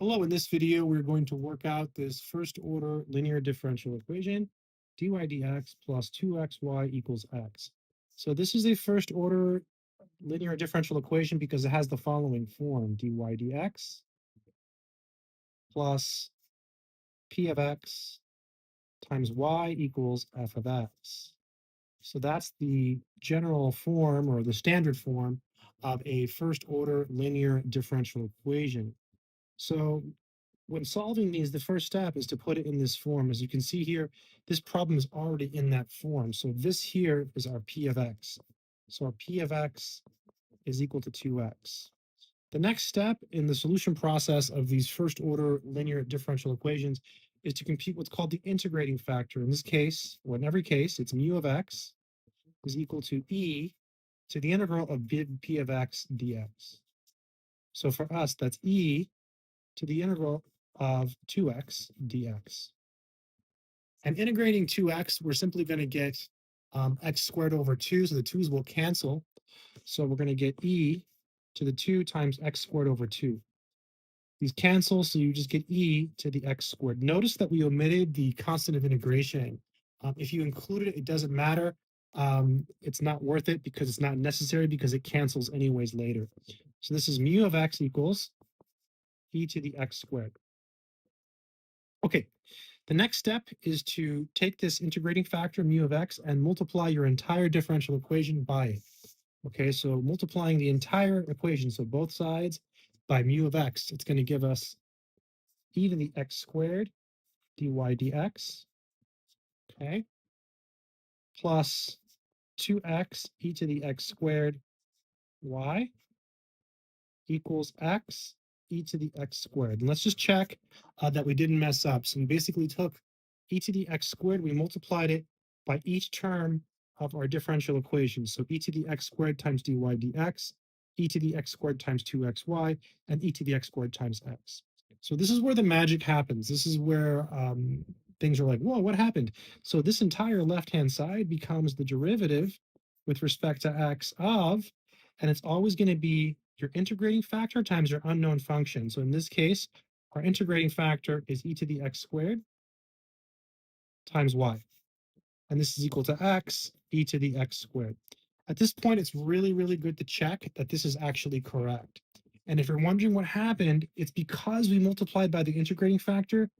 Hello, in this video, we're going to work out this first order linear differential equation, dy dx plus 2xy equals x. So this is a first order linear differential equation because it has the following form, dy dx plus p of x times y equals f of x. So that's the general form or the standard form of a first order linear differential equation. So when solving these, the first step is to put it in this form. As you can see here, this problem is already in that form. So this here is our p of x. So our p of x is equal to 2x. The next step in the solution process of these first order linear differential equations is to compute what's called the integrating factor. In this case, or in every case, it's mu of x is equal to e to the integral of p of x dx. So for us, that's e to the integral of 2x dx. And integrating 2x, we're simply going to get x squared over 2, so the 2's will cancel. So we're going to get e to the 2 times x squared over 2. These cancel, so you just get e to the x squared. Notice that we omitted the constant of integration. If you include it, it doesn't matter. It's not worth it because it's not necessary because it cancels anyways later. So this is mu of x equals e to the x squared. Okay, the next step is to take this integrating factor mu of x and multiply your entire differential equation by it. Okay, so multiplying the entire equation, so both sides, by mu of x, it's going to give us e to the x squared dy dx, okay, plus 2x e to the x squared y equals x e to the x squared. And let's just check that we didn't mess up. So we basically took e to the x squared, we multiplied it by each term of our differential equation. So e to the x squared times dy dx, e to the x squared times 2xy, and e to the x squared times x. So this is where the magic happens. This is where things are like, whoa, what happened? So this entire left-hand side becomes the derivative with respect to x of, and it's always going to be your integrating factor times your unknown function. So in this case, our integrating factor is e to the x squared times y. And this is equal to x, e to the x squared. At this point, it's really, really good to check that this is actually correct. And if you're wondering what happened, it's because we multiplied by the integrating factor.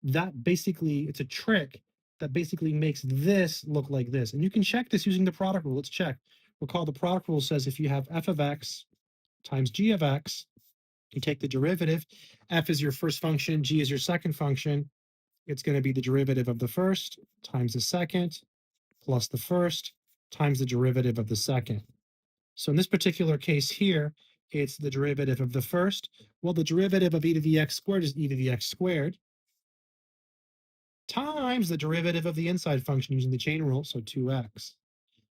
That basically, it's a trick that basically makes this look like this. And you can check this using the product rule. Let's check. Recall the product rule says if you have f of x times g of x, you take the derivative. F is your first function, g is your second function. It's going to be the derivative of the first times the second plus the first times the derivative of the second. So in this particular case here, it's the derivative of the first. Well, the derivative of e to the x squared is e to the x squared times the derivative of the inside function using the chain rule, so 2x.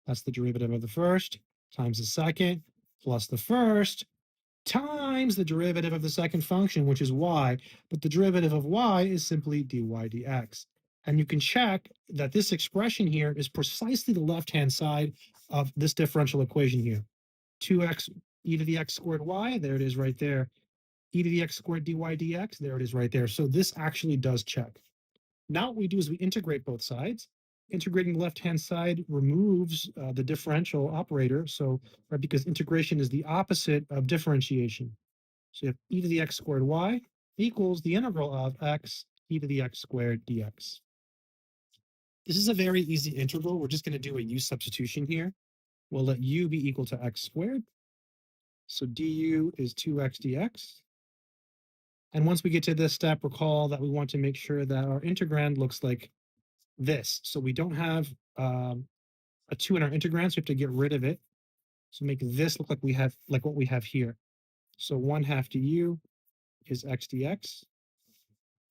That's the derivative of the first times the second plus the first times the derivative of the second function, which is y, but the derivative of y is simply dy dx. And you can check that this expression here is precisely the left-hand side of this differential equation here. 2x e to the x squared y, there it is right there. E to the x squared dy dx, there it is right there. So this actually does check. Now what we do is we integrate both sides. Integrating the left-hand side removes the differential operator. So, right, because integration is the opposite of differentiation. So you have e to the x squared y equals the integral of x e to the x squared dx. This is a very easy integral. We're just going to do a u substitution here. We'll let u be equal to x squared. So du is 2x dx. And once we get to this step, recall that we want to make sure that our integrand looks like this. So we don't have a 2 in our integrand, so we have to get rid of it. So make this look like we have like what we have here. So 1/2 du is x dx.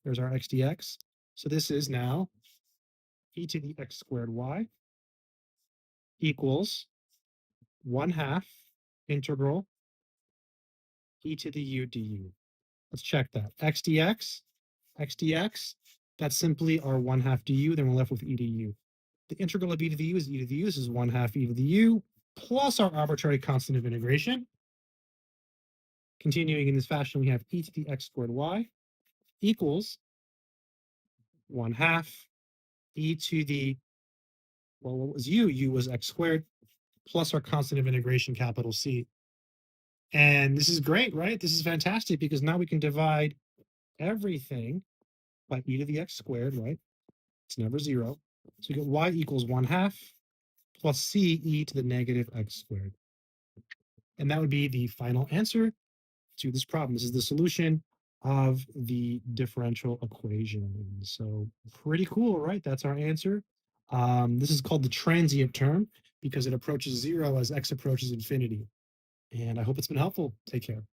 There's our x dx. So this is now e to the x squared y equals 1/2 integral e to the u du. Let's check that. X dx, that's simply our 1/2 du, then we're left with e to u. The integral of e to the u is e to the u. This is 1/2 e to the u plus our arbitrary constant of integration. Continuing in this fashion, we have e to the x squared y equals 1/2 e to the, well, what was u? U was x squared plus our constant of integration, capital C. And this is great, right? This is fantastic because now we can divide everything by e to the x squared, right? It's never 0. So we get y equals 1/2 plus c e to the negative x squared. And that would be the final answer to this problem. This is the solution of the differential equation. So pretty cool, right? That's our answer. This is called the transient term because it approaches 0 as x approaches infinity. And I hope it's been helpful. Take care.